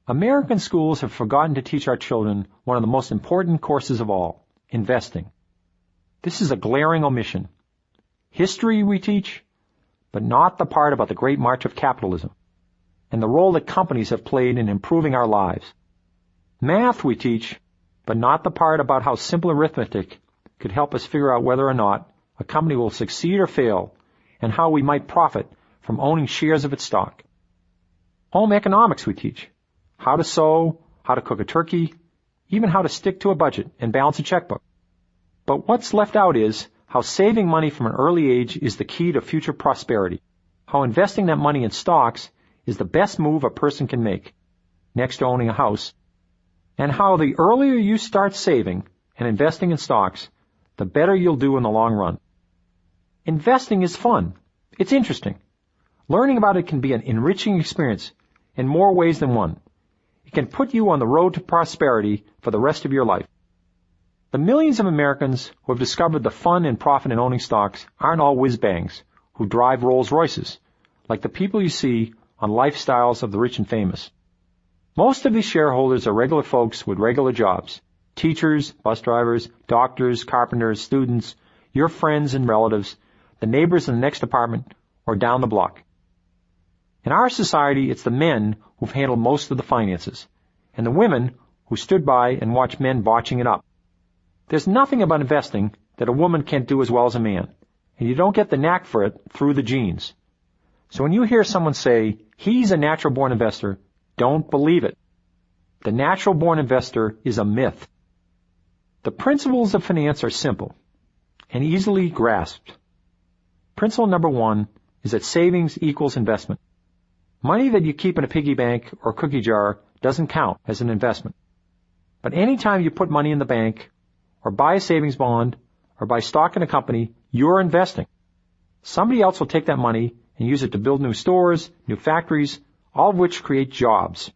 American schools have forgotten to teach our children one of the most important courses of all, investing. This is a glaring omission. History we teach, but not the part about the great march of capitalism and the role that companies have played in improving our lives. Math we teach, but not the part about how simple arithmetic could help us figure out whether or not a company will succeed or fail and how we might profit from owning shares of its stock. Home economics we teach, how to sew, how to cook a turkey, even how to stick to a budget and balance a checkbook. But what's left out is how saving money from an early age is the key to future prosperity, how investing that money in stocks is the best move a person can make, next to owning a house, and how the earlier you start saving and investing in stocks, the better you'll do in the long run. Investing is fun. It's interesting. Learning about it can be an enriching experience in more ways than one. It can put you on the road to prosperity for the rest of your life. The millions of Americans who have discovered the fun and profit in owning stocks aren't all whiz-bangs who drive Rolls-Royces, like the people you see on Lifestyles of the Rich and Famous. Most of these shareholders are regular folks with regular jobs. Teachers, bus drivers, doctors, carpenters, students, your friends and relatives, the neighbors in the next apartment, or down the block. In our society, it's the men who've handled most of the finances, and the women who stood by and watched men botching it up. There's nothing about investing that a woman can't do as well as a man, and you don't get the knack for it through the genes. So when you hear someone say, he's a natural-born investor, don't believe it. The natural-born investor is a myth. The principles of finance are simple and easily grasped. Principle number 1 is that savings equals investment. Money that you keep in a piggy bank or cookie jar doesn't count as an investment. But any time you put money in the bank, or buy a savings bond, or buy stock in a company, you're investing. Somebody else will take that money and use it to build new stores, new factories, all of which create jobs.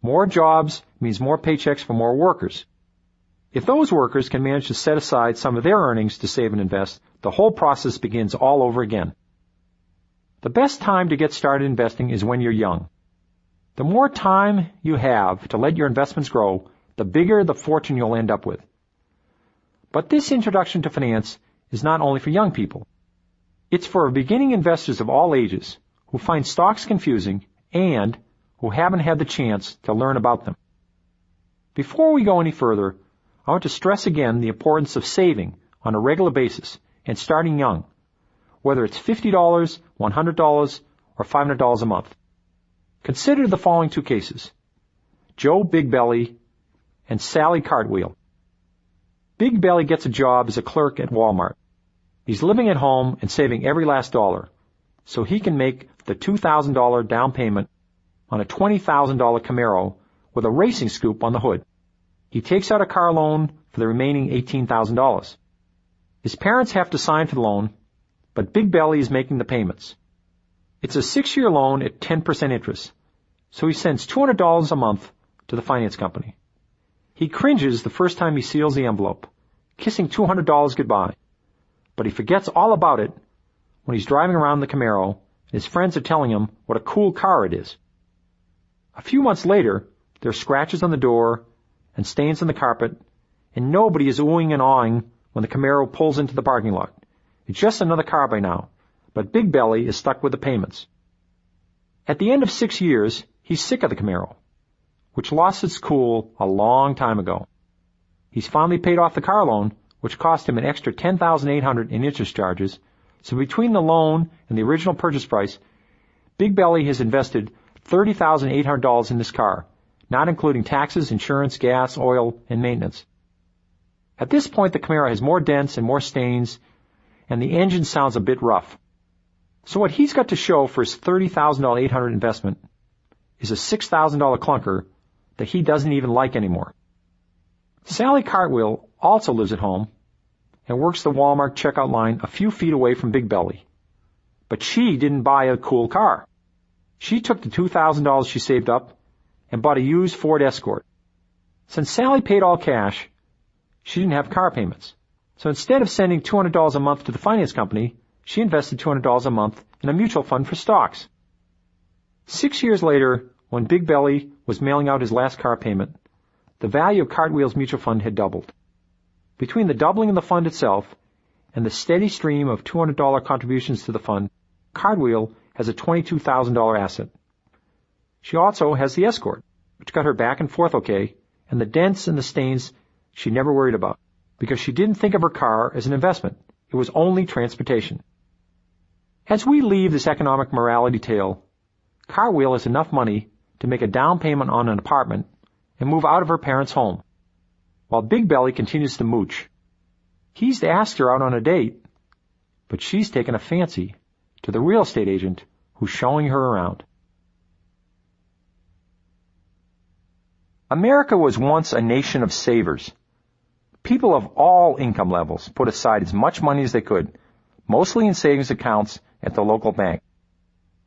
More jobs means more paychecks for more workers. If those workers can manage to set aside some of their earnings to save and invest, the whole process begins all over again. The best time to get started investing is when you're young. The more time you have to let your investments grow, the bigger the fortune you'll end up with. But this introduction to finance is not only for young people. It's for beginning investors of all ages who find stocks confusing and who haven't had the chance to learn about them. Before we go any further, I want to stress again the importance of saving on a regular basis and starting young, whether it's $50, $100, or $500 a month. Consider the following two cases: Joe Big Belly and Sally Cartwheel. Big Belly gets a job as a clerk at Walmart. He's living at home and saving every last dollar so he can make the $2,000 down payment on a $20,000 Camaro with a racing scoop on the hood. He takes out a car loan for the remaining $18,000. His parents have to sign for the loan, but Big Belly is making the payments. It's a 6-year loan at 10% interest, so he sends $200 a month to the finance company. He cringes the first time he seals the envelope, kissing $200 goodbye, but he forgets all about it when he's driving around the Camaro and his friends are telling him what a cool car it is. A few months later, there are scratches on the door and stains on the carpet, and nobody is oohing and awing when the Camaro pulls into the parking lot. It's just another car by now, but Big Belly is stuck with the payments. At the end of 6 years, he's sick of the Camaro, which lost its cool a long time ago. He's finally paid off the car loan, which cost him an extra $10,800 in interest charges, so between the loan and the original purchase price, Big Belly has invested $30,800 in this car, not including taxes, insurance, gas, oil, and maintenance. At this point, the Camaro has more dents and more stains, and the engine sounds a bit rough. So what he's got to show for his $30,800 investment is a $6,000 clunker that he doesn't even like anymore. Sally Cartwheel also lives at home and works the Walmart checkout line a few feet away from Big Belly. But she didn't buy a cool car. She took the $2,000 she saved up and bought a used Ford Escort. Since Sally paid all cash, she didn't have car payments. So instead of sending $200 a month to the finance company, she invested $200 a month in a mutual fund for stocks. 6 years later, when Big Belly was mailing out his last car payment, the value of Cartwheel's mutual fund had doubled. Between the doubling of the fund itself and the steady stream of $200 contributions to the fund, Cartwheel has a $22,000 asset. She also has the Escort, which got her back and forth okay, and the dents and the stains she never worried about, because she didn't think of her car as an investment. It was only transportation. As we leave this economic morality tale, Cartwheel has enough money to make a down payment on an apartment and move out of her parents' home, while Big Belly continues to mooch. He's asked her out on a date, but she's taken a fancy to the real estate agent who's showing her around. America was once a nation of savers. People of all income levels put aside as much money as they could, mostly in savings accounts at the local bank.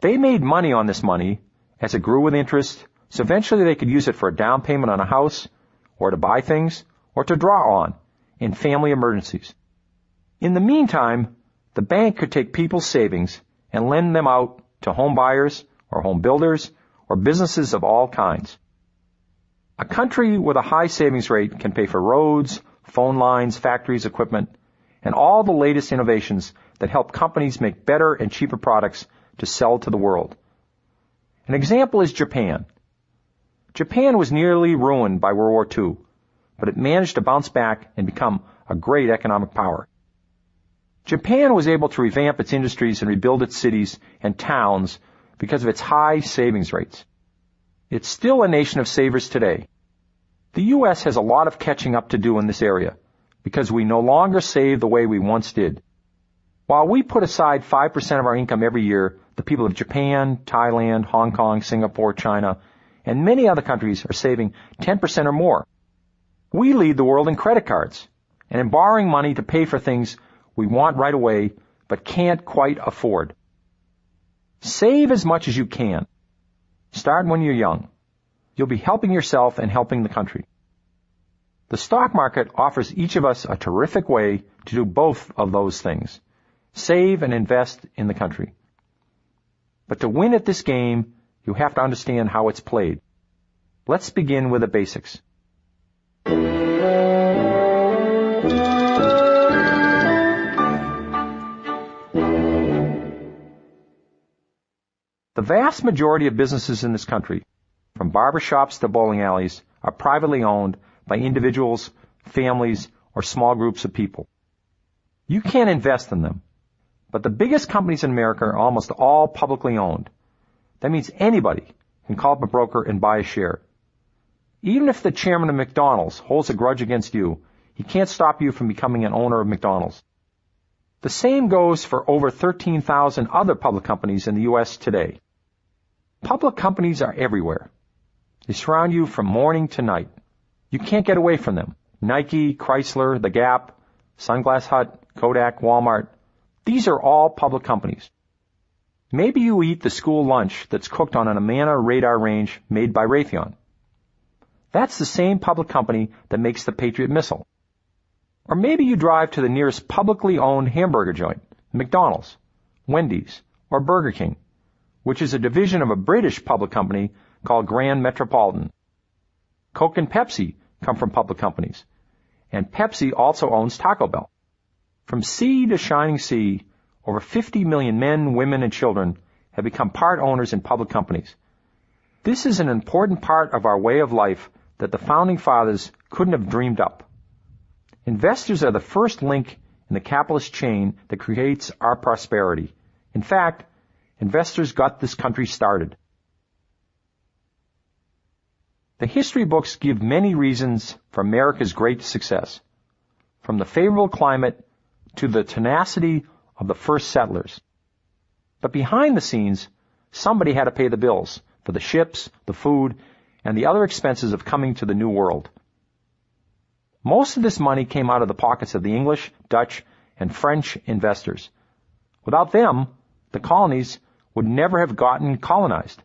They made money on this money as it grew with interest, so eventually they could use it for a down payment on a house, or to buy things, or to draw on in family emergencies. In the meantime, the bank could take people's savings and lend them out to home buyers or home builders or businesses of all kinds. A country with a high savings rate can pay for roads, phone lines, factories, equipment, and all the latest innovations that help companies make better and cheaper products to sell to the world. An example is Japan. Japan was nearly ruined by World War II, but it managed to bounce back and become a great economic power. Japan was able to revamp its industries and rebuild its cities and towns because of its high savings rates. It's still a nation of savers today. The U.S. has a lot of catching up to do in this area because we no longer save the way we once did. While we put aside 5% of our income every year, the people of Japan, Thailand, Hong Kong, Singapore, China, and many other countries are saving 10% or more. We lead the world in credit cards and in borrowing money to pay for things we want right away but can't quite afford. Save as much as you can. Start when you're young. You'll be helping yourself and helping the country. The stock market offers each of us a terrific way to do both of those things. Save and invest in the country. But to win at this game, you have to understand how it's played. Let's begin with the basics. The vast majority of businesses in this country, from barbershops to bowling alleys, are privately owned by individuals, families, or small groups of people. You can't invest in them, but the biggest companies in America are almost all publicly owned. That means anybody can call up a broker and buy a share. Even if the chairman of McDonald's holds a grudge against you, he can't stop you from becoming an owner of McDonald's. The same goes for over 13,000 other public companies in the U.S. today. Public companies are everywhere. They surround you from morning to night. You can't get away from them. Nike, Chrysler, The Gap, Sunglass Hut, Kodak, Walmart. These are all public companies. Maybe you eat the school lunch that's cooked on an Amana radar range made by Raytheon. That's the same public company that makes the Patriot missile. Or maybe you drive to the nearest publicly owned hamburger joint, McDonald's, Wendy's, or Burger King, which is a division of a British public company called Grand Metropolitan. Coke and Pepsi come from public companies, and Pepsi also owns Taco Bell. From sea to shining sea, over 50 million men, women, and children have become part owners in public companies. This is an important part of our way of life that the Founding Fathers couldn't have dreamed up. Investors are the first link in the capitalist chain that creates our prosperity. In fact, investors got this country started. The history books give many reasons for America's great success, from the favorable climate to the tenacity of the first settlers. But behind the scenes, somebody had to pay the bills for the ships, the food, and the other expenses of coming to the New World. Most of this money came out of the pockets of the English, Dutch, and French investors. Without them, the colonies would never have gotten colonized.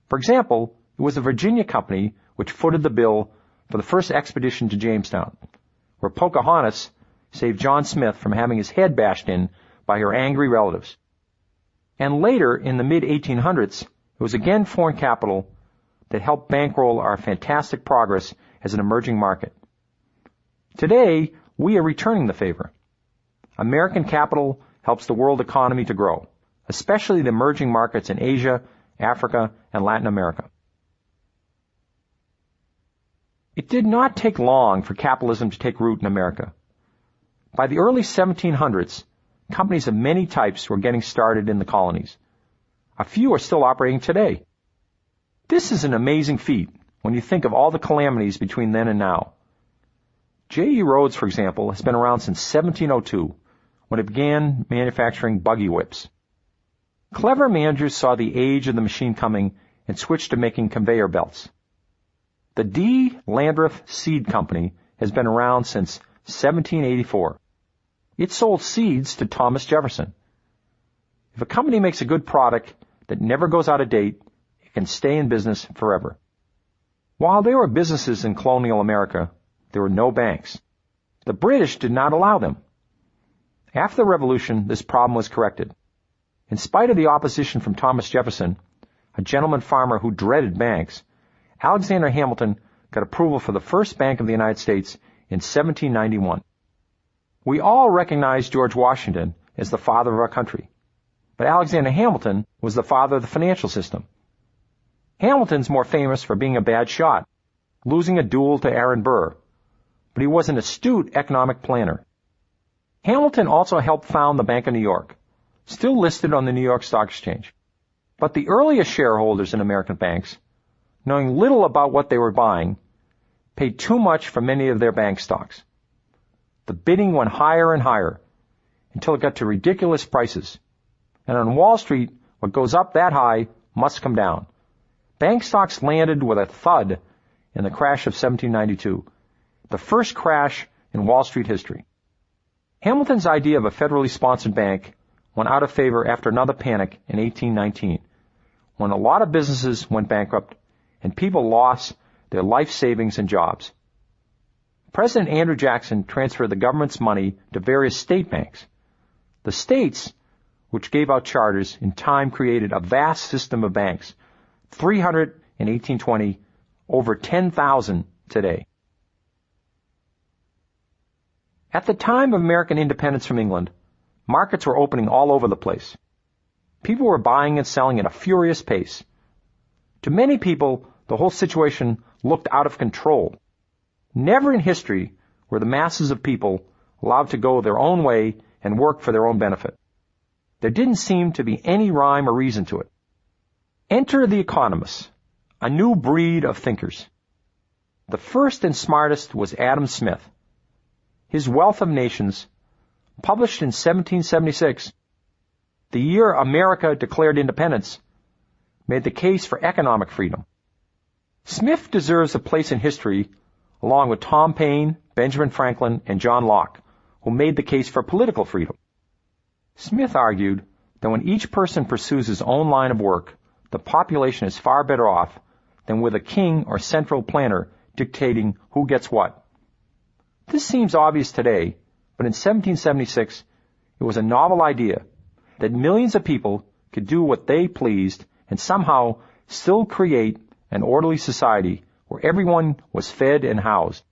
For example, it was the Virginia Company which footed the bill for the first expedition to Jamestown, where Pocahontas saved John Smith from having his head bashed in by her angry relatives. And later, in the mid-1800s, it was again foreign capital, that helped bankroll our fantastic progress as an emerging market. Today, we are returning the favor. American capital helps the world economy to grow, especially the emerging markets in Asia, Africa, and Latin America. It did not take long for capitalism to take root in America. By the early 1700s, companies of many types were getting started in the colonies. A few are still operating today. This is an amazing feat when you think of all the calamities between then and now. J.E. Rhodes, for example, has been around since 1702, when it began manufacturing buggy whips. Clever managers saw the age of the machine coming and switched to making conveyor belts. The D. Landreth Seed Company has been around since 1784. It sold seeds to Thomas Jefferson. If a company makes a good product that never goes out of date, it can stay in business forever. While there were businesses in colonial America, there were no banks. The British did not allow them. After the Revolution, this problem was corrected. In spite of the opposition from Thomas Jefferson, a gentleman farmer who dreaded banks, Alexander Hamilton got approval for the first bank of the United States in 1791. We all recognize George Washington as the father of our country, but Alexander Hamilton was the father of the financial system. Hamilton's more famous for being a bad shot, losing a duel to Aaron Burr, but he was an astute economic planner. Hamilton also helped found the Bank of New York, still listed on the New York Stock Exchange. But the earliest shareholders in American banks, knowing little about what they were buying, paid too much for many of their bank stocks. The bidding went higher and higher until it got to ridiculous prices. And on Wall Street, what goes up that high must come down. Bank stocks landed with a thud in the crash of 1792, the first crash in Wall Street history. Hamilton's idea of a federally sponsored bank went out of favor after another panic in 1819, when a lot of businesses went bankrupt and people lost their life savings and jobs. President Andrew Jackson transferred the government's money to various state banks. The states, which gave out charters, in time created a vast system of banks, 300 in 1820, over 10,000 today. At the time of American independence from England, markets were opening all over the place. People were buying and selling at a furious pace. To many people, the whole situation looked out of control. Never in history were the masses of people allowed to go their own way and work for their own benefit. There didn't seem to be any rhyme or reason to it. Enter the economists, a new breed of thinkers. The first and smartest was Adam Smith. His Wealth of Nations, published in 1776, the year America declared independence, made the case for economic freedom. Smith deserves a place in history along with Tom Paine, Benjamin Franklin, and John Locke, who made the case for political freedom. Smith argued that when each person pursues his own line of work, the population is far better off than with a king or central planner dictating who gets what. This seems obvious today, but in 1776, it was a novel idea that millions of people could do what they pleased and somehow still create an orderly society where everyone was fed and housed.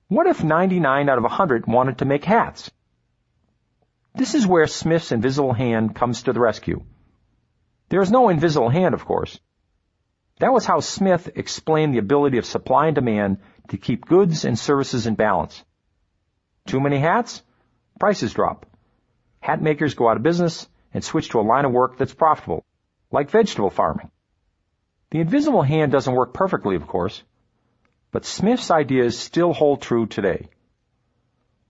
What if 99 out of 100 wanted to make hats? This is where Smith's invisible hand comes to the rescue. There is no invisible hand, of course. That was how Smith explained the ability of supply and demand to keep goods and services in balance. Too many hats? Prices drop. Hat makers go out of business and switch to a line of work that's profitable, like vegetable farming. The invisible hand doesn't work perfectly, of course, but Smith's ideas still hold true today.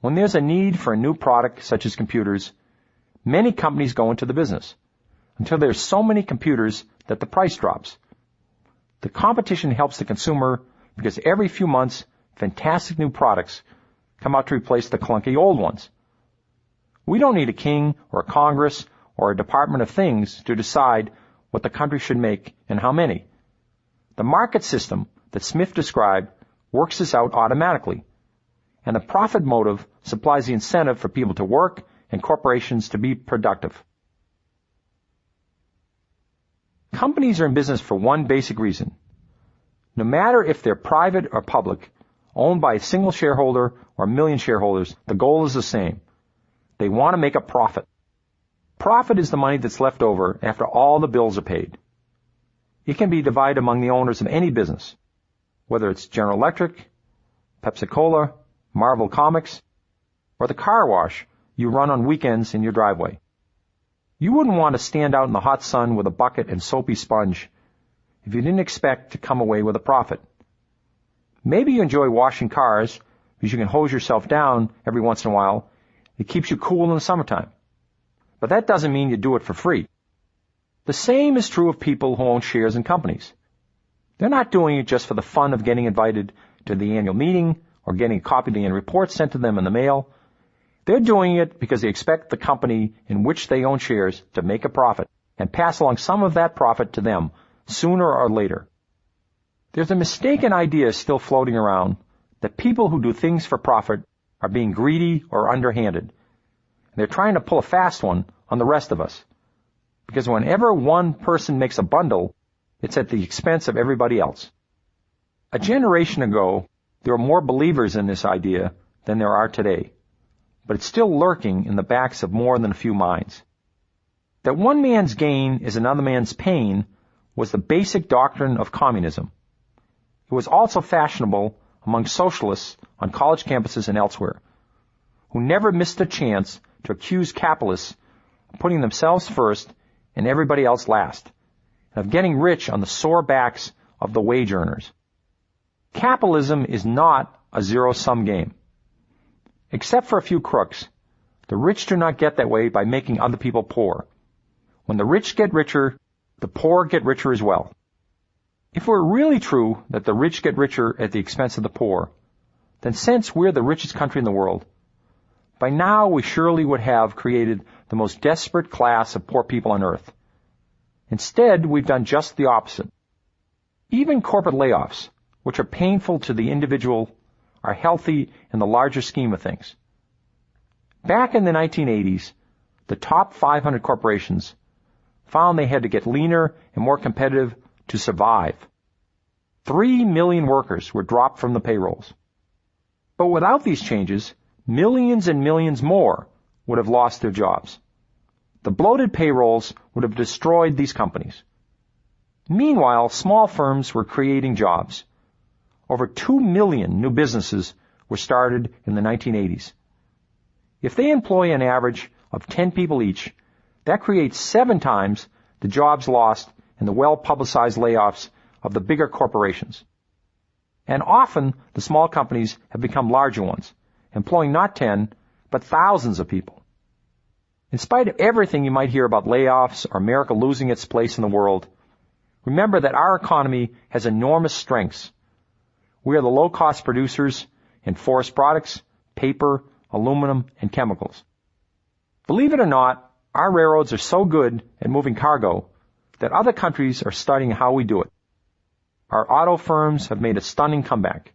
When there's a need for a new product, such as computers, many companies go into the business until there's so many computers that the price drops. The competition helps the consumer because every few months, fantastic new products come out to replace the clunky old ones. We don't need a king or a Congress or a Department of Things to decide what the country should make and how many. The market system that Smith described works this out automatically, and the profit motive supplies the incentive for people to work and corporations to be productive. Companies are in business for one basic reason: No matter if they're private or public, owned by a single shareholder or a million shareholders, the goal is the same. They want to make a profit. Profit is the money that's left over after all the bills are paid. It can be divided among the owners of any business, whether it's General Electric, Pepsi-Cola, Marvel Comics, or the car wash you run on weekends in your driveway. You wouldn't want to stand out in the hot sun with a bucket and soapy sponge if you didn't expect to come away with a profit. Maybe you enjoy washing cars because you can hose yourself down every once in a while. It keeps you cool in the summertime. But that doesn't mean you do it for free. The same is true of people who own shares in companies. They're not doing it just for the fun of getting invited to the annual meeting or getting a copy of the annual report sent to them in the mail. They're doing it because they expect the company in which they own shares to make a profit and pass along some of that profit to them sooner or later. There's a mistaken idea still floating around that people who do things for profit are being greedy or underhanded. They're trying to pull a fast one on the rest of us. Because whenever one person makes a bundle, it's at the expense of everybody else. A generation ago, there were more believers in this idea than there are today. But it's still lurking in the backs of more than a few minds. That one man's gain is another man's pain was the basic doctrine of communism. It was also fashionable among socialists on college campuses and elsewhere, who never missed a chance to accuse capitalists of putting themselves first and everybody else last, and of getting rich on the sore backs of the wage earners. Capitalism is not a zero-sum game. Except for a few crooks, the rich do not get that way by making other people poor. When the rich get richer, the poor get richer as well. If it were really true that the rich get richer at the expense of the poor, then since we're the richest country in the world, by now we surely would have created the most desperate class of poor people on earth. Instead, we've done just the opposite. Even corporate layoffs, which are painful to the individual, are healthy in the larger scheme of things. Back in the 1980s, the top 500 corporations found they had to get leaner and more competitive to survive. 3 million workers were dropped from the payrolls. But without these changes, millions and millions more would have lost their jobs. The bloated payrolls would have destroyed these companies. Meanwhile, small firms were creating jobs. Over 2 million new businesses were started in the 1980s. If they employ an average of 10 people each, that creates 7 times the jobs lost in the well-publicized layoffs of the bigger corporations. And often, the small companies have become larger ones, employing not 10, but thousands of people. In spite of everything you might hear about layoffs or America losing its place in the world, remember that our economy has enormous strengths. We are the low-cost producers in forest products, paper, aluminum, and chemicals. Believe it or not, our railroads are so good at moving cargo that other countries are studying how we do it. Our auto firms have made a stunning comeback.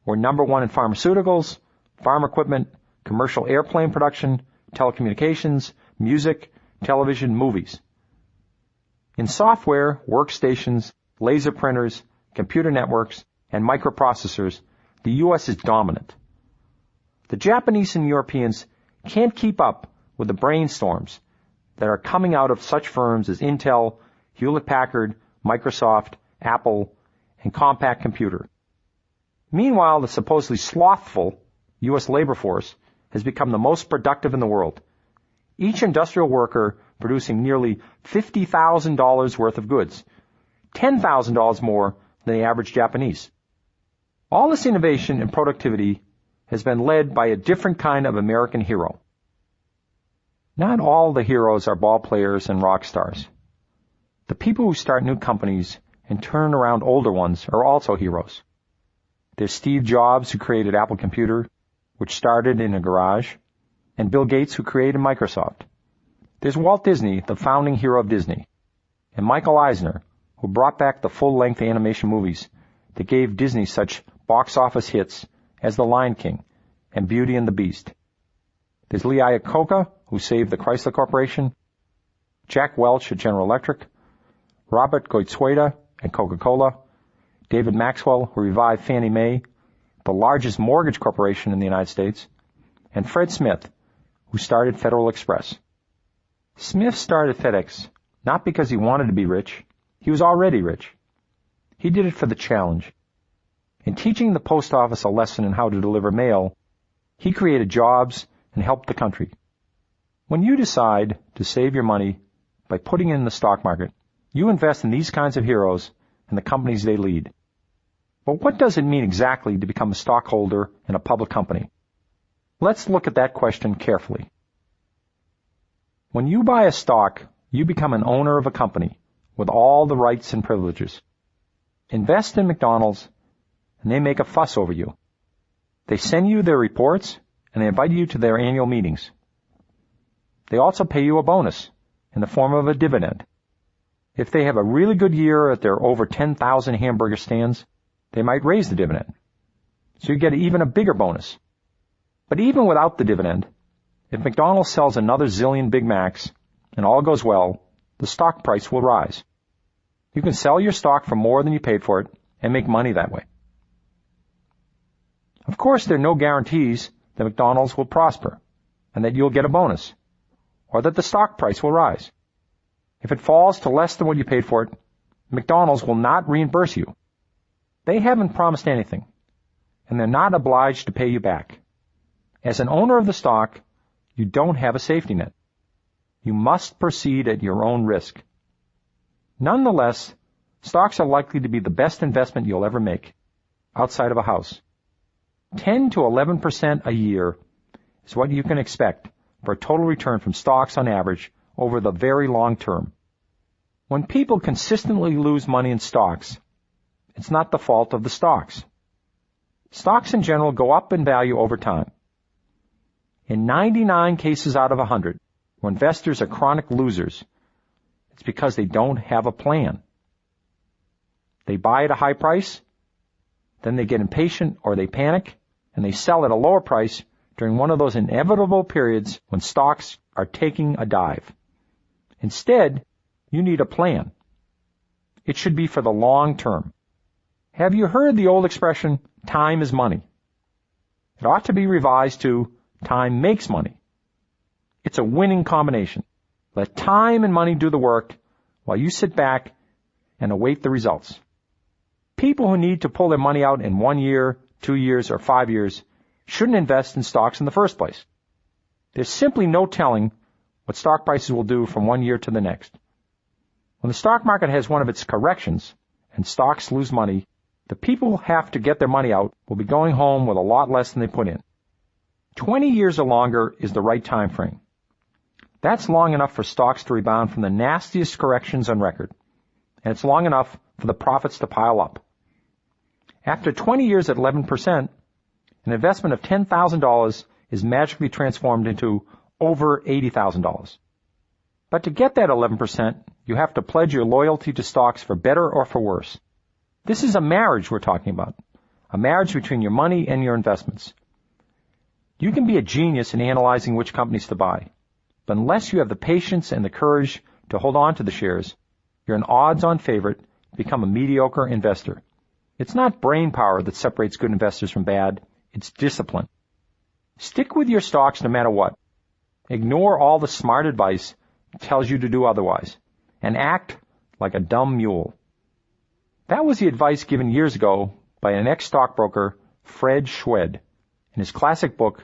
We're number 1 in pharmaceuticals, farm equipment, commercial airplane production, telecommunications, music, television, movies. In software, workstations, laser printers, computer networks, and microprocessors, the U.S. is dominant. The Japanese and Europeans can't keep up with the brainstorms that are coming out of such firms as Intel, Hewlett-Packard, Microsoft, Apple, and Compaq Computer. Meanwhile, the supposedly slothful U.S. labor force has become the most productive in the world. Each industrial worker producing nearly $50,000 worth of goods, $10,000 more than the average Japanese. All this innovation and productivity has been led by a different kind of American hero. Not all the heroes are ball players and rock stars. The people who start new companies and turn around older ones are also heroes. There's Steve Jobs, who created Apple Computer, which started in a garage, and Bill Gates, who created Microsoft. There's Walt Disney, the founding hero of Disney, and Michael Eisner, who brought back the full-length animation movies that gave Disney such box office hits as The Lion King and Beauty and the Beast. There's Lee Iacocca, who saved the Chrysler Corporation, Jack Welch at General Electric, Robert Goizueta at Coca-Cola, David Maxwell, who revived Fannie Mae, the largest mortgage corporation in the United States, and Fred Smith, who started Federal Express. Smith started FedEx not because he wanted to be rich. He was already rich. He did it for the challenge. In teaching the post office a lesson in how to deliver mail, he created jobs and helped the country. When you decide to save your money by putting it in the stock market, you invest in these kinds of heroes and the companies they lead. But what does it mean exactly to become a stockholder in a public company? Let's look at that question carefully. When you buy a stock, you become an owner of a company with all the rights and privileges. Invest in McDonald's, and they make a fuss over you. They send you their reports, and they invite you to their annual meetings. They also pay you a bonus in the form of a dividend. If they have a really good year at their over 10,000 hamburger stands, they might raise the dividend. So you get even a bigger bonus. But even without the dividend, if McDonald's sells another zillion Big Macs and all goes well, the stock price will rise. You can sell your stock for more than you paid for it and make money that way. Of course, there are no guarantees that McDonald's will prosper and that you'll get a bonus or that the stock price will rise. If it falls to less than what you paid for it, McDonald's will not reimburse you. They haven't promised anything, and they're not obliged to pay you back. As an owner of the stock, you don't have a safety net. You must proceed at your own risk. Nonetheless, stocks are likely to be the best investment you'll ever make, outside of a house. 10 to 11% a year is what you can expect for a total return from stocks on average over the very long term. When people consistently lose money in stocks, it's not the fault of the stocks. Stocks in general go up in value over time. In 99 cases out of 100, when investors are chronic losers, it's because they don't have a plan. They buy at a high price, then they get impatient or they panic, and they sell at a lower price during one of those inevitable periods when stocks are taking a dive. Instead, you need a plan. It should be for the long term. Have you heard the old expression, time is money? It ought to be revised to, time makes money. It's a winning combination. Let time and money do the work while you sit back and await the results. People who need to pull their money out in 1 year, 2 years, or 5 years shouldn't invest in stocks in the first place. There's simply no telling what stock prices will do from 1 year to the next. When the stock market has one of its corrections and stocks lose money, the people who have to get their money out will be going home with a lot less than they put in. 20 years or longer is the right time frame. That's long enough for stocks to rebound from the nastiest corrections on record, and it's long enough for the profits to pile up. After 20 years at 11%, an investment of $10,000 is magically transformed into over $80,000. But to get that 11%, you have to pledge your loyalty to stocks for better or for worse. This is a marriage we're talking about, a marriage between your money and your investments. You can be a genius in analyzing which companies to buy, but unless you have the patience and the courage to hold on to the shares, you're an odds-on favorite to become a mediocre investor. It's not brain power that separates good investors from bad, it's discipline. Stick with your stocks no matter what. Ignore all the smart advice that tells you to do otherwise, and act like a dumb mule. That was the advice given years ago by an ex-stockbroker, Fred Schwed, in his classic book,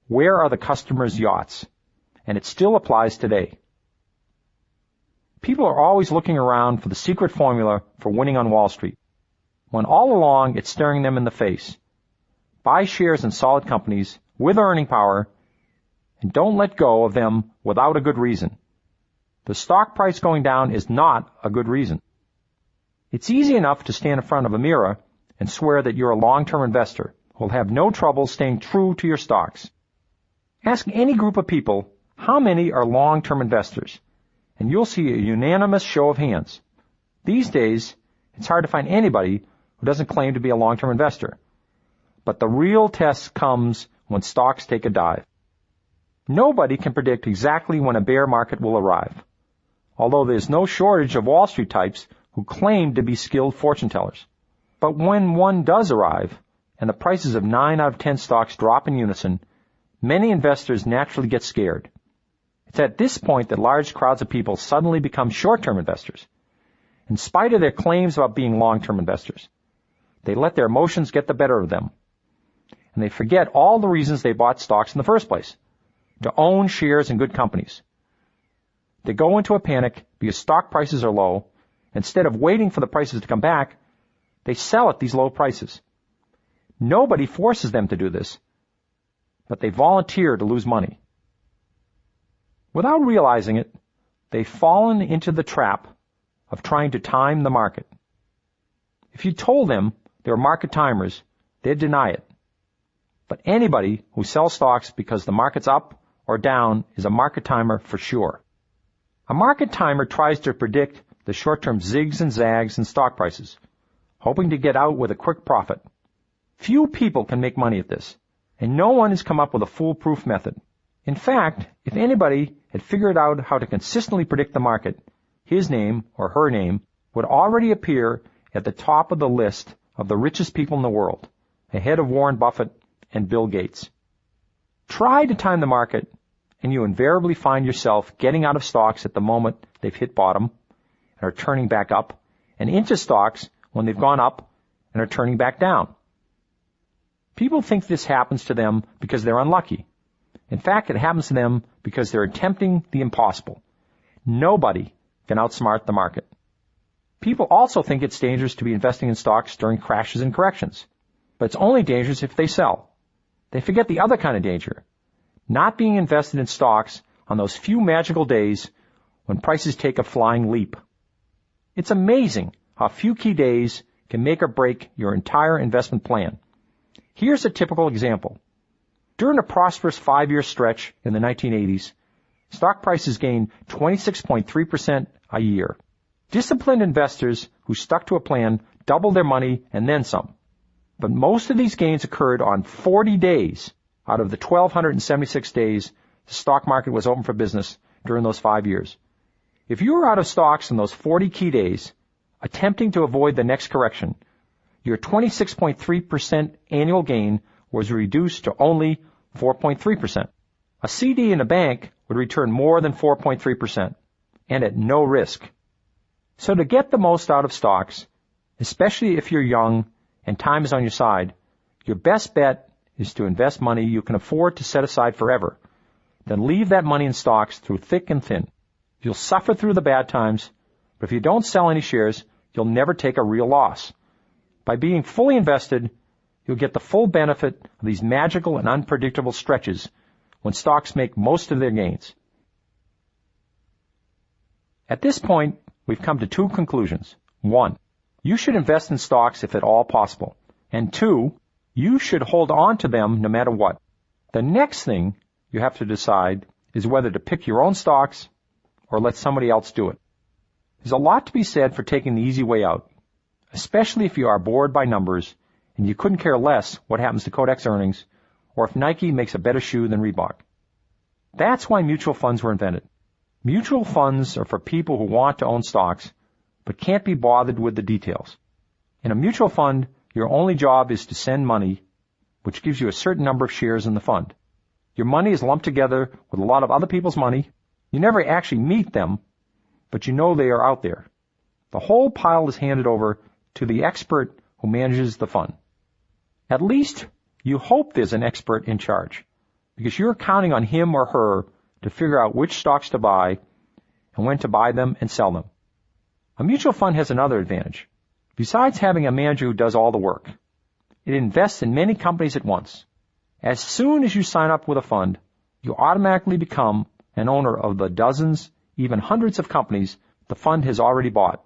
Where Are the Customer's Yachts? And it still applies today. People are always looking around for the secret formula for winning on Wall Street, when all along it's staring them in the face. Buy shares in solid companies with earning power, and don't let go of them without a good reason. The stock price going down is not a good reason. It's easy enough to stand in front of a mirror and swear that you're a long-term investor who will have no trouble staying true to your stocks. Ask any group of people how many are long-term investors, and you'll see a unanimous show of hands. These days, it's hard to find anybody who doesn't claim to be a long-term investor. But the real test comes when stocks take a dive. Nobody can predict exactly when a bear market will arrive, although there's no shortage of Wall Street types who claim to be skilled fortune tellers. But when one does arrive, and the prices of 9 out of 10 stocks drop in unison, many investors naturally get scared. It's at this point that large crowds of people suddenly become short-term investors. In spite of their claims about being long-term investors, they let their emotions get the better of them. And they forget all the reasons they bought stocks in the first place: to own shares in good companies. They go into a panic because stock prices are low. Instead of waiting for the prices to come back, they sell at these low prices. Nobody forces them to do this, but they volunteer to lose money. Without realizing it, they've fallen into the trap of trying to time the market. If you told them they were market timers, they'd deny it. But anybody who sells stocks because the market's up or down is a market timer for sure. A market timer tries to predict the short-term zigs and zags in stock prices, hoping to get out with a quick profit. Few people can make money at this, and no one has come up with a foolproof method. In fact, if anybody had figured out how to consistently predict the market, his name or her name would already appear at the top of the list of the richest people in the world, ahead of Warren Buffett and Bill Gates. Try to time the market, and you invariably find yourself getting out of stocks at the moment they've hit bottom and are turning back up, and into stocks when they've gone up and are turning back down. People think this happens to them because they're unlucky. In fact, it happens to them because they're attempting the impossible. Nobody can outsmart the market. People also think it's dangerous to be investing in stocks during crashes and corrections, but it's only dangerous if they sell. They forget the other kind of danger, not being invested in stocks on those few magical days when prices take a flying leap. It's amazing how few key days can make or break your entire investment plan. Here's a typical example. During a prosperous 5-year stretch in the 1980s, stock prices gained 26.3% a year. Disciplined investors who stuck to a plan doubled their money and then some. But most of these gains occurred on 40 days out of the 1,276 days the stock market was open for business during those 5 years. If you were out of stocks in those 40 key days, attempting to avoid the next correction, your 26.3% annual gain was reduced to only 4.3%. A CD in a bank would return more than 4.3%, and at no risk. So to get the most out of stocks, especially if you're young and time is on your side, your best bet is to invest money you can afford to set aside forever, then leave that money in stocks through thick and thin. You'll suffer through the bad times, but if you don't sell any shares, you'll never take a real loss. By being fully invested, you'll get the full benefit of these magical and unpredictable stretches when stocks make most of their gains. At this point, we've come to two conclusions. 1, you should invest in stocks if at all possible. And 2, you should hold on to them no matter what. The next thing you have to decide is whether to pick your own stocks or let somebody else do it. There's a lot to be said for taking the easy way out, especially if you are bored by numbers and you couldn't care less what happens to Kodak's earnings or if Nike makes a better shoe than Reebok. That's why mutual funds were invented. Mutual funds are for people who want to own stocks but can't be bothered with the details. In a mutual fund, your only job is to send money, which gives you a certain number of shares in the fund. Your money is lumped together with a lot of other people's money. You never actually meet them, but you know they are out there. The whole pile is handed over to the expert who manages the fund. At least you hope there's an expert in charge, because you're counting on him or her to figure out which stocks to buy and when to buy them and sell them. A mutual fund has another advantage. Besides having a manager who does all the work, it invests in many companies at once. As soon as you sign up with a fund, you automatically become an owner of the dozens, even hundreds of companies the fund has already bought.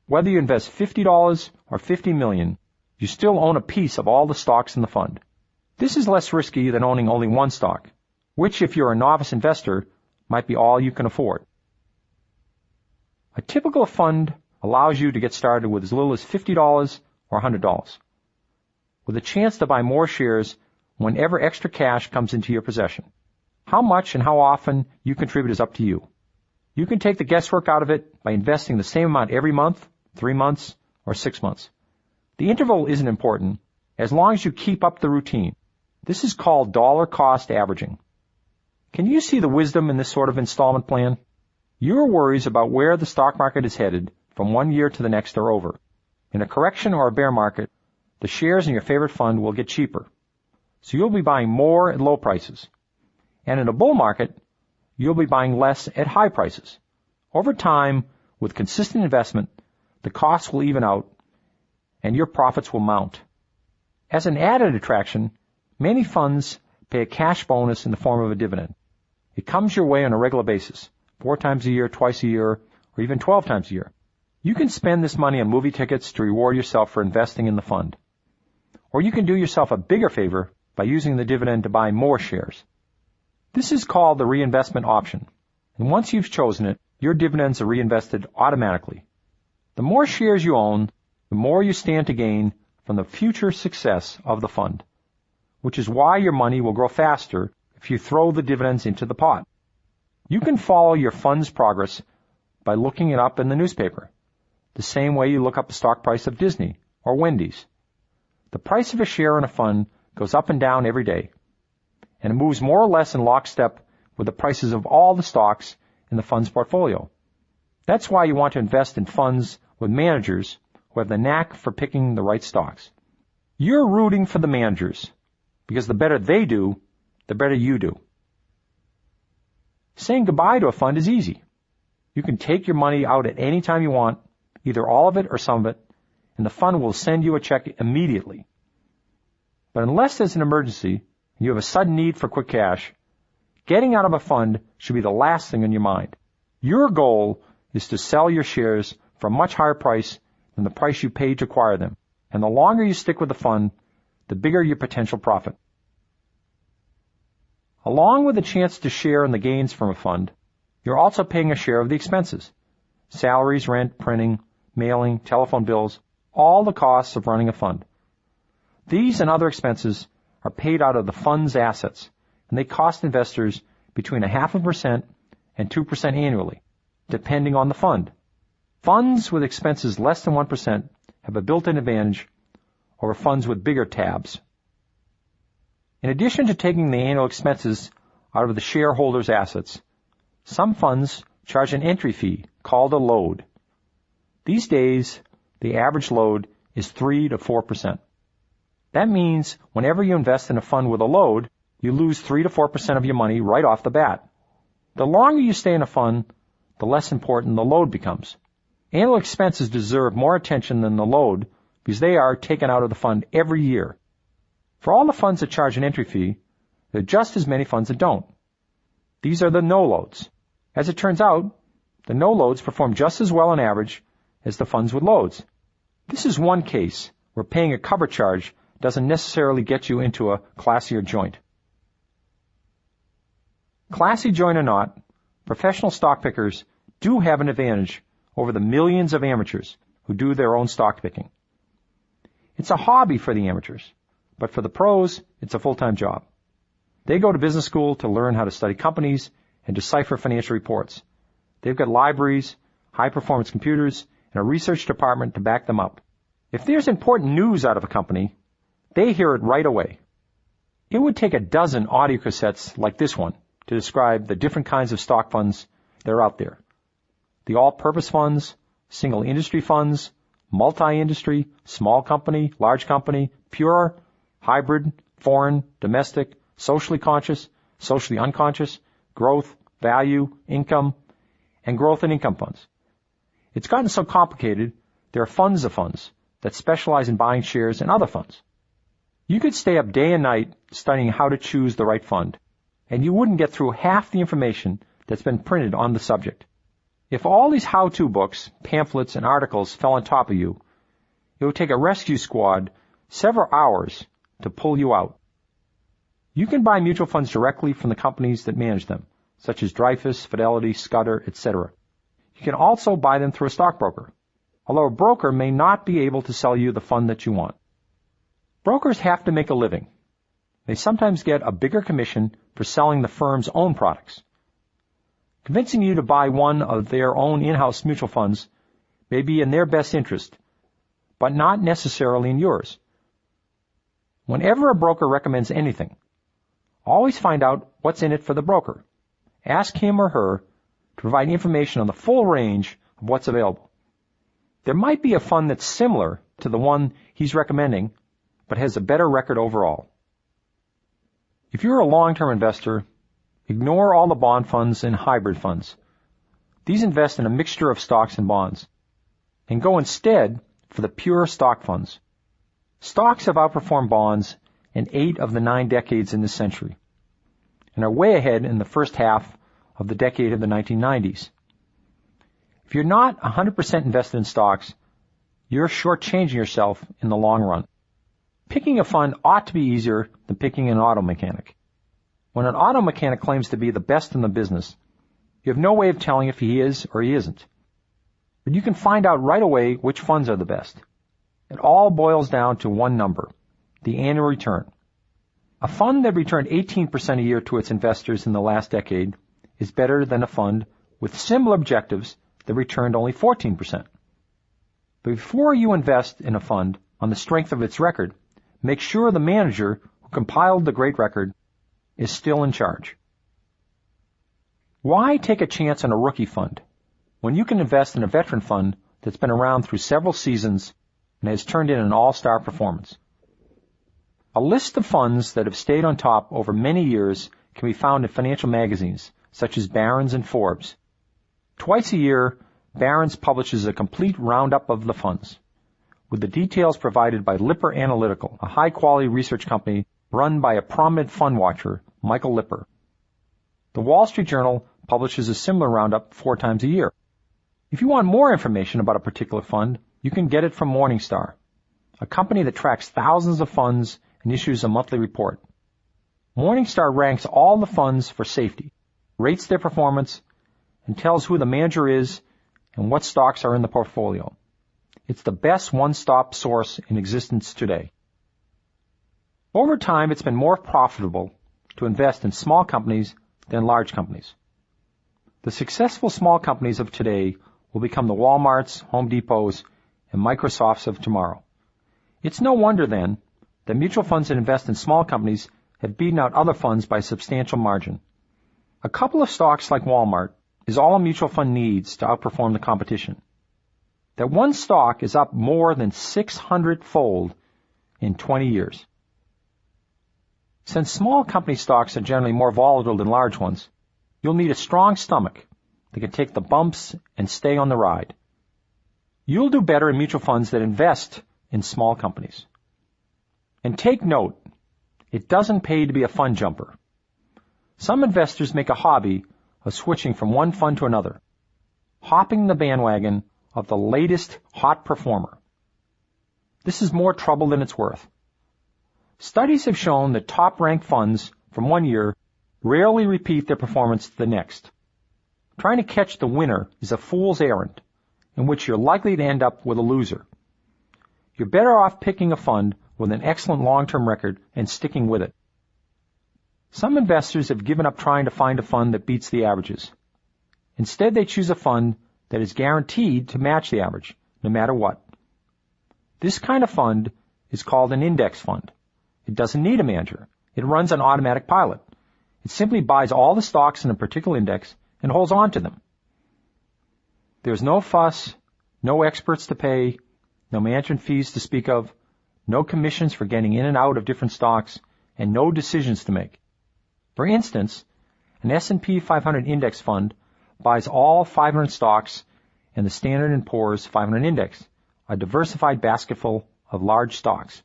Whether you invest $50 or $50 million, you still own a piece of all the stocks in the fund. This is less risky than owning only one stock, which, if you're a novice investor, might be all you can afford. A typical fund allows you to get started with as little as $50 or $100, with a chance to buy more shares whenever extra cash comes into your possession. How much and how often you contribute is up to you. You can take the guesswork out of it by investing the same amount every month, 3 months, or 6 months. The interval isn't important as long as you keep up the routine. This is called dollar cost averaging. Can you see the wisdom in this sort of installment plan? Your worries about where the stock market is headed from one year to the next are over. In a correction or a bear market, the shares in your favorite fund will get cheaper. So you'll be buying more at low prices. And in a bull market, you'll be buying less at high prices. Over time, with consistent investment, the costs will even out and your profits will mount. As an added attraction, many funds pay a cash bonus in the form of a dividend. It comes your way on a regular basis, 4 times a year, twice a year, or even 12 times a year. You can spend this money on movie tickets to reward yourself for investing in the fund. Or you can do yourself a bigger favor by using the dividend to buy more shares. This is called the reinvestment option. And once you've chosen it, your dividends are reinvested automatically. The more shares you own, the more you stand to gain from the future success of the fund, which is why your money will grow faster if you throw the dividends into the pot. You can follow your fund's progress by looking it up in the newspaper, the same way you look up the stock price of Disney or Wendy's. The price of a share in a fund goes up and down every day, and it moves more or less in lockstep with the prices of all the stocks in the fund's portfolio. That's why you want to invest in funds with managers who have the knack for picking the right stocks. You're rooting for the managers, because the better they do, the better you do. Saying goodbye to a fund is easy. You can take your money out at any time you want, either all of it or some of it, and the fund will send you a check immediately. But unless there's an emergency and you have a sudden need for quick cash, getting out of a fund should be the last thing on your mind. Your goal is to sell your shares for a much higher price than the price you paid to acquire them. And the longer you stick with the fund, the bigger your potential profit. Along with the chance to share in the gains from a fund, you're also paying a share of the expenses. Salaries, rent, printing, mailing, telephone bills, all the costs of running a fund. These and other expenses are paid out of the fund's assets, and they cost investors between 0.5% and 2% annually, depending on the fund. Funds with expenses less than 1% have a built-in advantage over funds with bigger tabs. In addition to taking the annual expenses out of the shareholders' assets, some funds charge an entry fee called a load. These days, the average load is 3 to 4%. That means whenever you invest in a fund with a load, you lose 3 to 4% of your money right off the bat. The longer you stay in a fund, the less important the load becomes. Annual expenses deserve more attention than the load because they are taken out of the fund every year. For all the funds that charge an entry fee, there are just as many funds that don't. These are the no-loads. As it turns out, the no-loads perform just as well on average as the funds with loads. This is one case where paying a cover charge doesn't necessarily get you into a classier joint. Classy joint or not, professional stock pickers do have an advantage over the millions of amateurs who do their own stock picking. It's a hobby for the amateurs, but for the pros, it's a full-time job. They go to business school to learn how to study companies and decipher financial reports. They've got libraries, high-performance computers, and a research department to back them up. If there's important news out of a company, they hear it right away. It would take a dozen audio cassettes like this one to describe the different kinds of stock funds that are out there. The all-purpose funds, single industry funds, multi-industry, small company, large company, pure, hybrid, foreign, domestic, socially conscious, socially unconscious, growth, value, income, and growth and income funds. It's gotten so complicated, there are funds of funds that specialize in buying shares in other funds. You could stay up day and night studying how to choose the right fund, and you wouldn't get through half the information that's been printed on the subject. If all these how-to books, pamphlets, and articles fell on top of you, it would take a rescue squad several hours to pull you out. You can buy mutual funds directly from the companies that manage them, such as Dreyfus, Fidelity, Scudder, etc. You can also buy them through a stockbroker, although a broker may not be able to sell you the fund that you want. Brokers have to make a living. They sometimes get a bigger commission for selling the firm's own products. Convincing you to buy one of their own in-house mutual funds may be in their best interest, but not necessarily in yours. Whenever a broker recommends anything, always find out what's in it for the broker. Ask him or her to provide information on the full range of what's available. There might be a fund that's similar to the one he's recommending, but has a better record overall. If you're a long-term investor, ignore all the bond funds and hybrid funds. These invest in a mixture of stocks and bonds, and go instead for the pure stock funds. Stocks have outperformed bonds in 8 of the 9 decades in this century, and are way ahead in the first half of the decade of the 1990s. If you're not 100% invested in stocks, you're shortchanging yourself in the long run. Picking a fund ought to be easier than picking an auto mechanic. When an auto mechanic claims to be the best in the business, you have no way of telling if he is or he isn't. But you can find out right away which funds are the best. It all boils down to one number, the annual return. A fund that returned 18% a year to its investors in the last decade is better than a fund with similar objectives that returned only 14%. But before you invest in a fund on the strength of its record, make sure the manager who compiled the great record is still in charge. Why take a chance on a rookie fund when you can invest in a veteran fund that's been around through several seasons and has turned in an all-star performance? A list of funds that have stayed on top over many years can be found in financial magazines such as Barron's and Forbes. Twice a year, Barron's publishes a complete roundup of the funds, with the details provided by Lipper Analytical, a high-quality research company run by a prominent fund watcher, Michael Lipper. The Wall Street Journal publishes a similar roundup 4 times a year. If you want more information about a particular fund, you can get it from Morningstar, a company that tracks thousands of funds and issues a monthly report. Morningstar ranks all the funds for safety, rates their performance, and tells who the manager is and what stocks are in the portfolio. It's the best one-stop source in existence today. Over time, it's been more profitable to invest in small companies than large companies. The successful small companies of today will become the Walmarts, Home Depots, and Microsofts of tomorrow. It's no wonder, then, that mutual funds that invest in small companies have beaten out other funds by a substantial margin. A couple of stocks like Walmart is all a mutual fund needs to outperform the competition. That one stock is up more than 600-fold in 20 years. Since small company stocks are generally more volatile than large ones, you'll need a strong stomach that can take the bumps and stay on the ride. You'll do better in mutual funds that invest in small companies. And take note, it doesn't pay to be a fund jumper. Some investors make a hobby of switching from one fund to another, hopping the bandwagon of the latest hot performer. This is more trouble than it's worth. Studies have shown that top-ranked funds from one year rarely repeat their performance the next. Trying to catch the winner is a fool's errand, in which you're likely to end up with a loser. You're better off picking a fund with an excellent long-term record and sticking with it. Some investors have given up trying to find a fund that beats the averages. Instead, they choose a fund that is guaranteed to match the average, no matter what. This kind of fund is called an index fund. It doesn't need a manager. It runs on automatic pilot. It simply buys all the stocks in a particular index and holds on to them. There's no fuss, no experts to pay, no management fees to speak of, no commissions for getting in and out of different stocks, and no decisions to make. For instance, an S&P 500 index fund buys all 500 stocks in the Standard & Poor's 500 index, a diversified basketful of large stocks.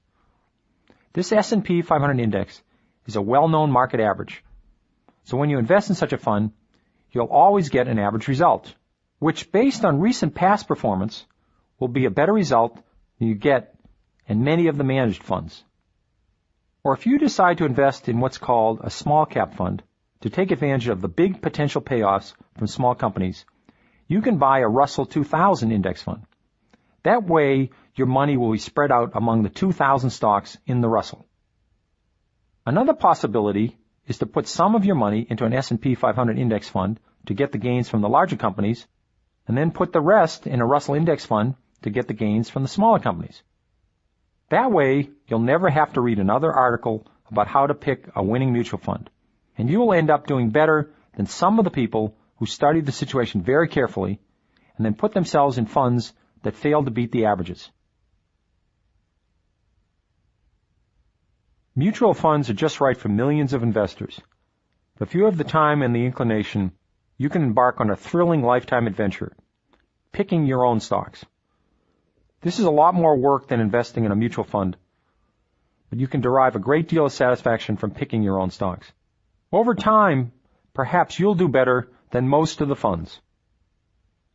This S&P 500 index is a well-known market average. So when you invest in such a fund, you'll always get an average result, which based on recent past performance will be a better result than you get in many of the managed funds. Or if you decide to invest in what's called a small cap fund to take advantage of the big potential payoffs from small companies, you can buy a Russell 2000 index fund. That way, your money will be spread out among the 2,000 stocks in the Russell. Another possibility is to put some of your money into an S&P 500 index fund to get the gains from the larger companies, and then put the rest in a Russell index fund to get the gains from the smaller companies. That way, you'll never have to read another article about how to pick a winning mutual fund, and you will end up doing better than some of the people who studied the situation very carefully and then put themselves in funds that failed to beat the averages. Mutual funds are just right for millions of investors. But if you have the time and the inclination, you can embark on a thrilling lifetime adventure, picking your own stocks. This is a lot more work than investing in a mutual fund, but you can derive a great deal of satisfaction from picking your own stocks. Over time, perhaps you'll do better than most of the funds.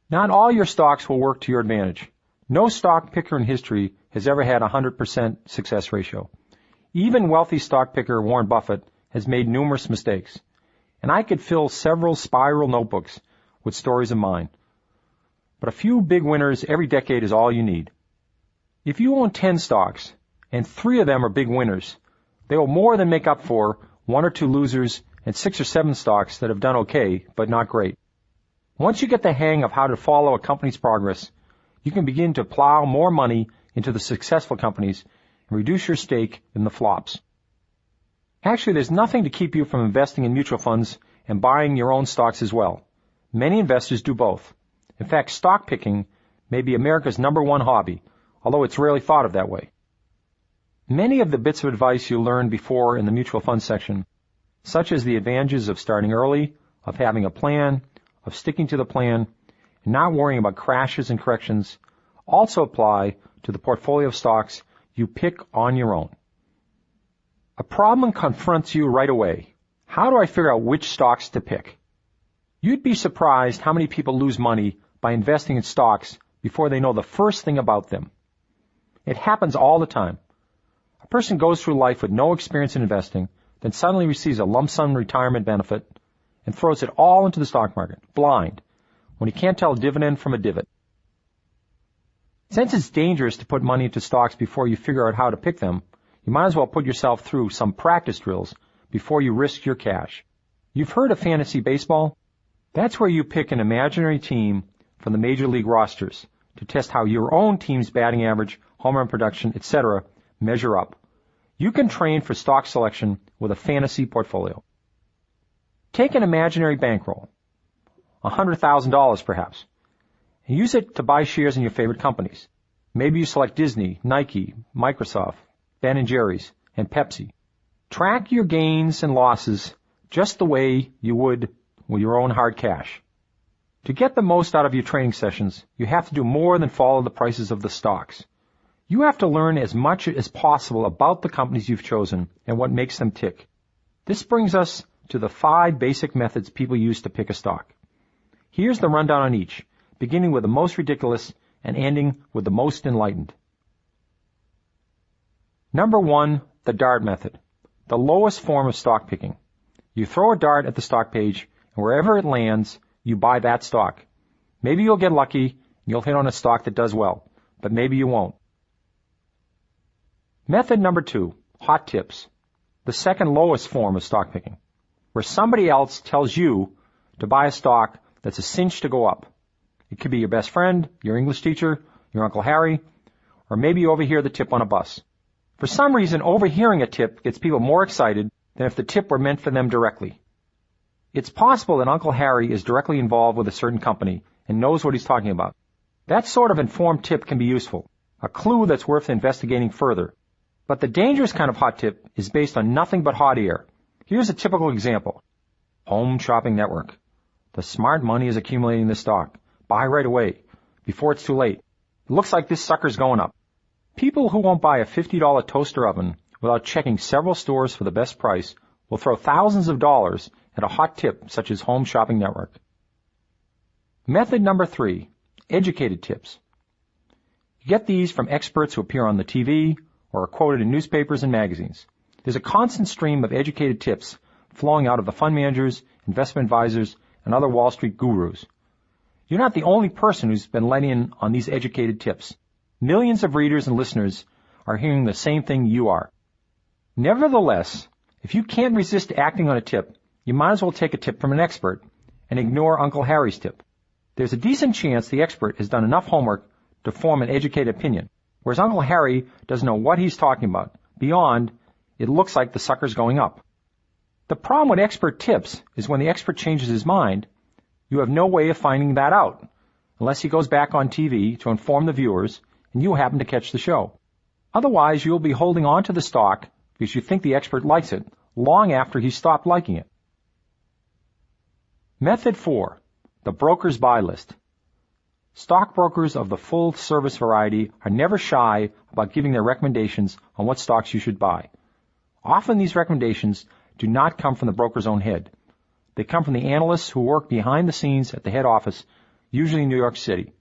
Not all your stocks will work to your advantage. No stock picker in history has ever had a 100% success ratio. Even wealthy stock picker Warren Buffett has made numerous mistakes, and I could fill several spiral notebooks with stories of mine. But a few big winners every decade is all you need. If you own 10 stocks, and 3 of them are big winners, they will more than make up for 1 or 2 losers and 6 or 7 stocks that have done okay, but not great. Once you get the hang of how to follow a company's progress, you can begin to plow more money into the successful companies and reduce your stake in the flops. Actually, there's nothing to keep you from investing in mutual funds and buying your own stocks as well. Many investors do both. In fact, stock picking may be America's #1 hobby, although it's rarely thought of that way. Many of the bits of advice you learned before in the mutual fund section, such as the advantages of starting early, of having a plan, of sticking to the plan, and not worrying about crashes and corrections, also apply to the portfolio of stocks you pick on your own. A problem confronts you right away. How do I figure out which stocks to pick? You'd be surprised how many people lose money by investing in stocks before they know the first thing about them. It happens all the time. A person goes through life with no experience in investing, then suddenly receives a lump sum retirement benefit and throws it all into the stock market, blind, when he can't tell a dividend from a divot. Since it's dangerous to put money into stocks before you figure out how to pick them, you might as well put yourself through some practice drills before you risk your cash. You've heard of fantasy baseball? That's where you pick an imaginary team from the major league rosters to test how your own team's batting average, home run production, etc. measure up. You can train for stock selection with a fantasy portfolio. Take an imaginary bankroll, $100,000 perhaps, and use it to buy shares in your favorite companies. Maybe you select Disney, Nike, Microsoft, Ben & Jerry's, and Pepsi. Track your gains and losses just the way you would with your own hard cash. To get the most out of your training sessions, you have to do more than follow the prices of the stocks. You have to learn as much as possible about the companies you've chosen and what makes them tick. This brings us to the 5 basic methods people use to pick a stock. Here's the rundown on each, beginning with the most ridiculous and ending with the most enlightened. Number 1, the dart method, the lowest form of stock picking. You throw a dart at the stock page, and wherever it lands, you buy that stock. Maybe you'll get lucky, and you'll hit on a stock that does well, but maybe you won't. Method number 2, hot tips, the second lowest form of stock picking, where somebody else tells you to buy a stock that's a cinch to go up. It could be your best friend, your English teacher, your Uncle Harry, or maybe you overhear the tip on a bus. For some reason, overhearing a tip gets people more excited than if the tip were meant for them directly. It's possible that Uncle Harry is directly involved with a certain company and knows what he's talking about. That sort of informed tip can be useful, a clue that's worth investigating further. But the dangerous kind of hot tip is based on nothing but hot air. Here's a typical example. Home Shopping Network. The smart money is accumulating this stock. Buy right away, before it's too late. It looks like this sucker's going up. People who won't buy a $50 toaster oven without checking several stores for the best price will throw thousands of dollars at a hot tip such as Home Shopping Network. Method number 3, educated tips. You get these from experts who appear on the TV or are quoted in newspapers and magazines. There's a constant stream of educated tips flowing out of the fund managers, investment advisors, and other Wall Street gurus. You're not the only person who's been let in on these educated tips. Millions of readers and listeners are hearing the same thing you are. Nevertheless, if you can't resist acting on a tip, you might as well take a tip from an expert and ignore Uncle Harry's tip. There's a decent chance the expert has done enough homework to form an educated opinion, whereas Uncle Harry doesn't know what he's talking about. Beyond, it looks like the sucker's going up. The problem with expert tips is when the expert changes his mind, you have no way of finding that out, unless he goes back on TV to inform the viewers and you happen to catch the show. Otherwise, you'll be holding on to the stock because you think the expert likes it long after he stopped liking it. Method 4. The broker's buy list. Stockbrokers of the full-service variety are never shy about giving their recommendations on what stocks you should buy. Often these recommendations do not come from the broker's own head. They come from the analysts who work behind the scenes at the head office, usually in New York City.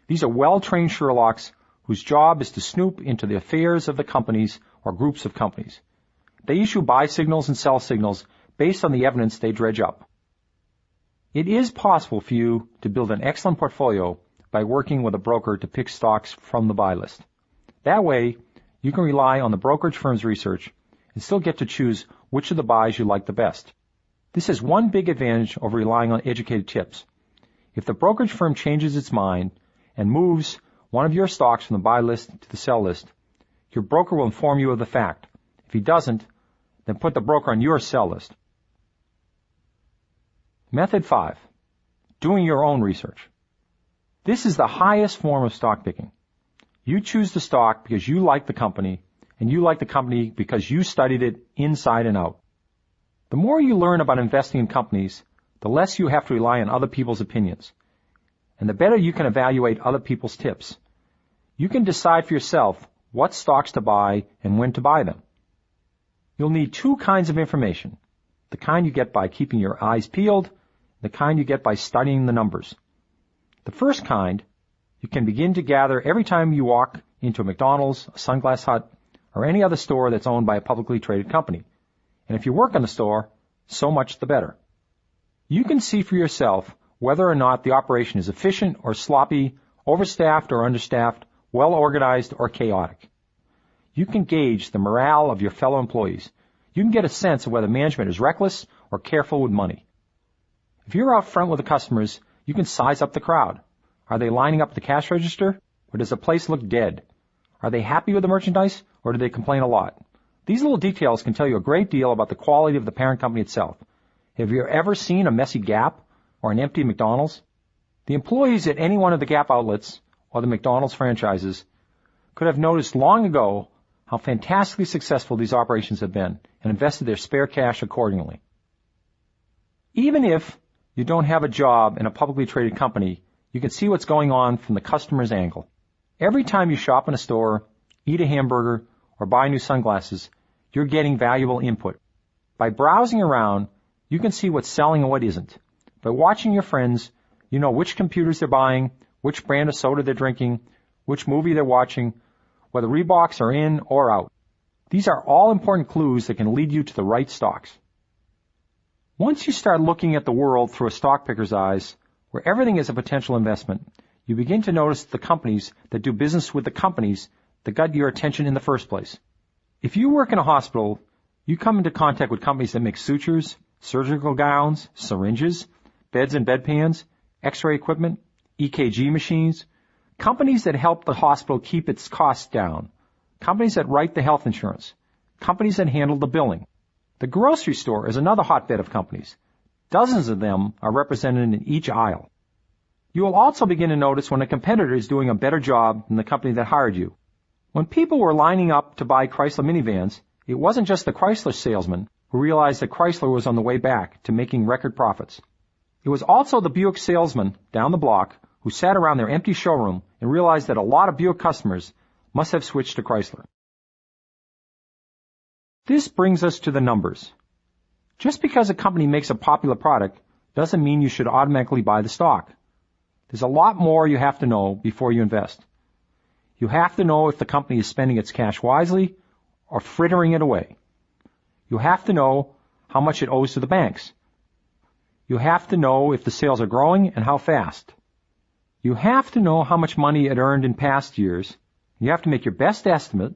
These are well-trained Sherlocks whose job is to snoop into the affairs of the companies or groups of companies. They issue buy signals and sell signals based on the evidence they dredge up. It is possible for you to build an excellent portfolio by working with a broker to pick stocks from the buy list. That way, you can rely on the brokerage firm's research and still get to choose which of the buys you like the best. This has one big advantage over relying on educated tips. If the brokerage firm changes its mind and moves one of your stocks from the buy list to the sell list, your broker will inform you of the fact. If he doesn't, then put the broker on your sell list. Method 5. Doing your own research. This is the highest form of stock picking. You choose the stock because you like the company, and you like the company because you studied it inside and out. The more you learn about investing in companies, the less you have to rely on other people's opinions, and the better you can evaluate other people's tips. You can decide for yourself what stocks to buy and when to buy them. You'll need two kinds of information, the kind you get by keeping your eyes peeled, the kind you get by studying the numbers. The first kind you can begin to gather every time you walk into a McDonald's, a Sunglass Hut, or any other store that's owned by a publicly traded company. And if you work in the store, so much the better. You can see for yourself whether or not the operation is efficient or sloppy, overstaffed or understaffed, well organized or chaotic. You can gauge the morale of your fellow employees. You can get a sense of whether management is reckless or careful with money. If you're out front with the customers, you can size up the crowd. Are they lining up at the cash register, or does the place look dead? Are they happy with the merchandise, or do they complain a lot? These little details can tell you a great deal about the quality of the parent company itself. Have you ever seen a messy Gap or an empty McDonald's? The employees at any one of the Gap outlets or the McDonald's franchises could have noticed long ago how fantastically successful these operations have been and invested their spare cash accordingly. Even if you don't have a job in a publicly traded company, you can see what's going on from the customer's angle. Every time you shop in a store, eat a hamburger, or buy new sunglasses, you're getting valuable input. By browsing around, you can see what's selling and what isn't. By watching your friends, you know which computers they're buying, which brand of soda they're drinking, which movie they're watching, whether Reeboks are in or out. These are all important clues that can lead you to the right stocks. Once you start looking at the world through a stock picker's eyes, where everything is a potential investment, you begin to notice the companies that do business with the companies that got your attention in the first place. If you work in a hospital, you come into contact with companies that make sutures, surgical gowns, syringes, beds and bedpans, x-ray equipment, EKG machines, companies that help the hospital keep its costs down, companies that write the health insurance, companies that handle the billing. The grocery store is another hotbed of companies. Dozens of them are represented in each aisle. You will also begin to notice when a competitor is doing a better job than the company that hired you. When people were lining up to buy Chrysler minivans, it wasn't just the Chrysler salesman who realized that Chrysler was on the way back to making record profits. It was also the Buick salesman down the block who sat around their empty showroom and realized that a lot of Buick customers must have switched to Chrysler. This brings us to the numbers. Just because a company makes a popular product doesn't mean you should automatically buy the stock. There's a lot more you have to know before you invest. You have to know if the company is spending its cash wisely or frittering it away. You have to know how much it owes to the banks. You have to know if the sales are growing and how fast. You have to know how much money it earned in past years. You have to make your best estimate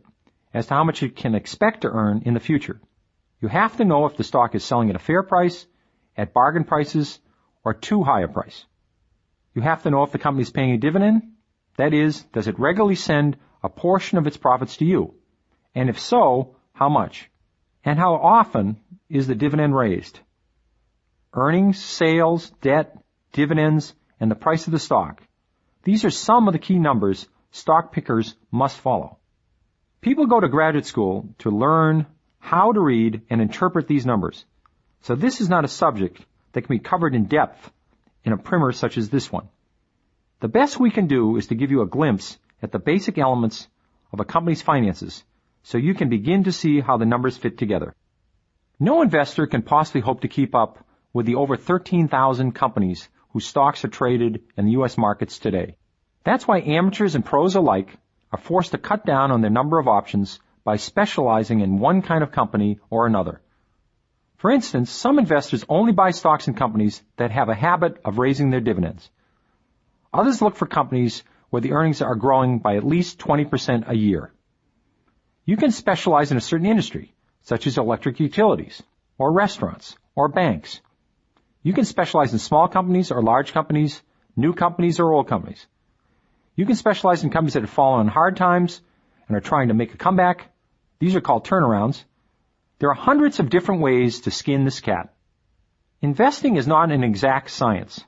as to how much it can expect to earn in the future. You have to know if the stock is selling at a fair price, at bargain prices, or too high a price. You have to know if the company is paying a dividend, That is, does it regularly send a portion of its profits to you? And if so, how much? And how often is the dividend raised? Earnings, sales, debt, dividends, and the price of the stock. These are some of the key numbers stock pickers must follow. People go to graduate school to learn how to read and interpret these numbers. So this is not a subject that can be covered in depth in a primer such as this one. The best we can do is to give you a glimpse at the basic elements of a company's finances so you can begin to see how the numbers fit together. No investor can possibly hope to keep up with the over 13,000 companies whose stocks are traded in the U.S. markets today. That's why amateurs and pros alike are forced to cut down on their number of options by specializing in one kind of company or another. For instance, some investors only buy stocks in companies that have a habit of raising their dividends. Others look for companies where the earnings are growing by at least 20% a year. You can specialize in a certain industry, such as electric utilities, or restaurants, or banks. You can specialize in small companies or large companies, new companies or old companies. You can specialize in companies that have fallen on hard times and are trying to make a comeback. These are called turnarounds. There are hundreds of different ways to skin this cat. Investing is not an exact science.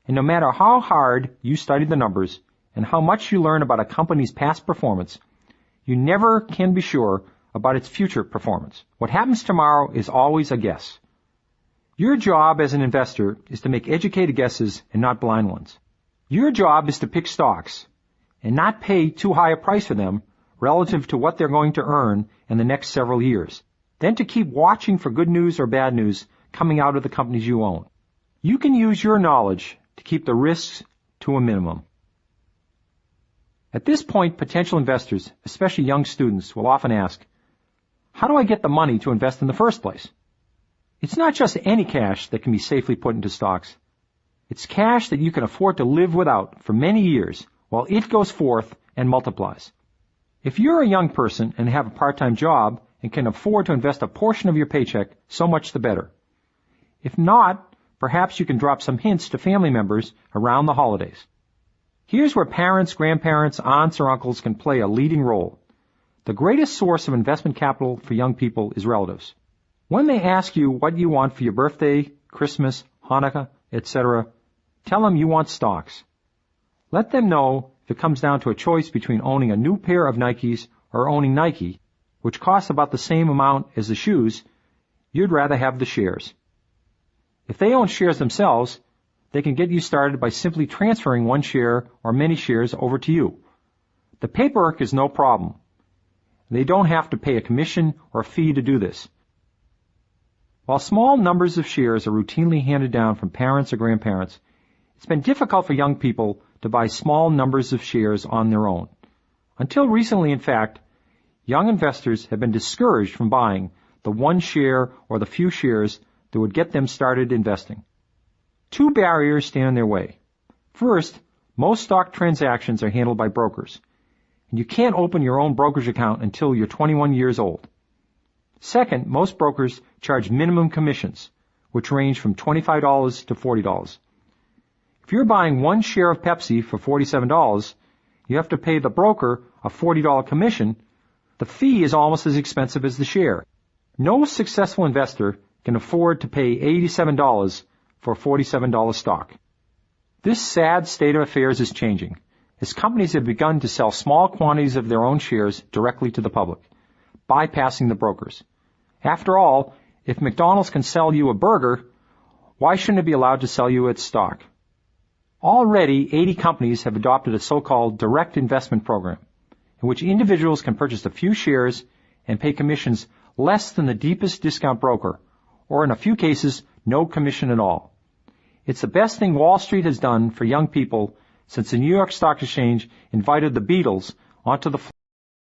And no matter how hard you study the numbers and how much you learn about a company's past performance, you never can be sure about its future performance. What happens tomorrow is always a guess. Your job as an investor is to make educated guesses and not blind ones. Your job is to pick stocks and not pay too high a price for them relative to what they're going to earn in the next several years. Then to keep watching for good news or bad news coming out of the companies you own. You can use your knowledge to keep the risks to a minimum. At this point, potential investors, especially young students, will often ask, how do I get the money to invest in the first place? It's not just any cash that can be safely put into stocks. It's cash that you can afford to live without for many years while it goes forth and multiplies. If you're a young person and have a part-time job and can afford to invest a portion of your paycheck, so much the better. If not, perhaps you can drop some hints to family members around the holidays. Here's where parents, grandparents, aunts, or uncles can play a leading role. The greatest source of investment capital for young people is relatives. When they ask you what you want for your birthday, Christmas, Hanukkah, etc., tell them you want stocks. Let them know if it comes down to a choice between owning a new pair of Nikes or owning Nike, which costs about the same amount as the shoes, you'd rather have the shares. If they own shares themselves, they can get you started by simply transferring one share or many shares over to you. The paperwork is no problem. They don't have to pay a commission or a fee to do this. While small numbers of shares are routinely handed down from parents or grandparents, it's been difficult for young people to buy small numbers of shares on their own. Until recently, in fact, young investors have been discouraged from buying the one share or the few shares that would get them started investing. Two barriers stand in their way. First, most stock transactions are handled by brokers, and you can't open your own brokerage account until you're 21 years old. Second, most brokers charge minimum commissions, which range from $25 to $40. If you're buying one share of Pepsi for $47, you have to pay the broker a $40 commission. The fee is almost as expensive as the share. No successful investor can afford to pay $87 for a $47 stock. This sad state of affairs is changing, as companies have begun to sell small quantities of their own shares directly to the public, bypassing the brokers. After all, if McDonald's can sell you a burger, why shouldn't it be allowed to sell you its stock? Already, 80 companies have adopted a so-called direct investment program, in which individuals can purchase a few shares and pay commissions less than the deepest discount broker, or in a few cases, no commission at all. It's the best thing Wall Street has done for young people since the New York Stock Exchange invited the Beatles onto the floor.